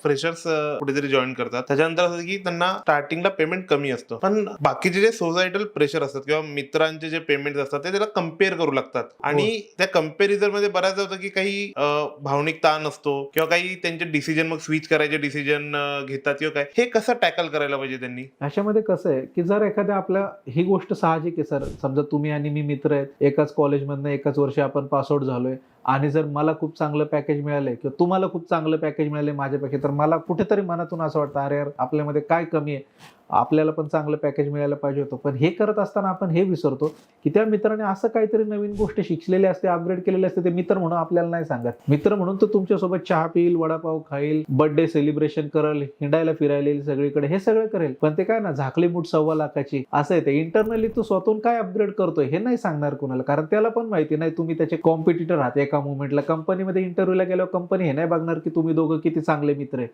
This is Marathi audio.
फ्रेशर्स कुठेतरी जॉईन करतात, त्याच्यानंतर असं की त्यांना स्टार्टिंगला पेमेंट कमी असतं, पण बाकीचे जे सोसायटल प्रेशर असतात किंवा मित्रांचे जे पेमेंट असतात ते त्याला कम्पेअर करू लागतात आणि त्या कम्पॅरिझन मध्ये बऱ्याच होतं की काही भावनिक ताण असतो किंवा काही त्यांचे डिसिजन मग स्विच करायचे डिसिजन घेतात किंवा काय, हे कसं टॅकल करायला पाहिजे त्यांनी? अशामध्ये कसं आहे की जर एखाद्या आपल्या ही गोष्ट साहजिक आहे सर, समजा तुम्ही आणि मी मित्र आहेत, एकाच कॉलेजमधनं एकाच वर्षी आपण पासआउट झालोय आणि जर मला खूप चांगलं पॅकेज मिळालंय किंवा तुम्हाला खूप चांगलं पॅकेज मिळालंय माझ्यापेक्षा, तर मला कुठेतरी मनातून असं वाटतं अरे यार आपल्यामध्ये काय कमी आहे, आपल्याला पण चांगलं पॅकेज मिळायला पाहिजे होतं. पण हे करत असताना आपण हे विसरतो की त्या मित्राने असं काहीतरी नवीन गोष्ट शिकलेली असते, अपग्रेड केलेली असते, ते मित्र म्हणून आपल्याला नाही सांगत. मित्र म्हणून तो तुमच्यासोबत चहा पिईल, वडापाव खाईल, बर्थडे सेलिब्रेशन करेल, हिंडायला फिरायला येईल सगळीकडे, हे सगळं करेल, पण ते काय ना झाकली मूठ 1,25,00,000ची असं आहे. ते इंटरनली तो स्वतःहून काय अपग्रेड करतोय हे नाही सांगणार कुणाला, कारण त्याला पण माहिती नाही तुम्ही त्याचे कॉम्पिटिटर आहात. एका मोमेंटला कंपनीमध्ये इंटरव्ह्यूला गेल्यावर कंपनी हे नाही बघणार की तुम्ही दोघं किती चांगले मित्र आहे.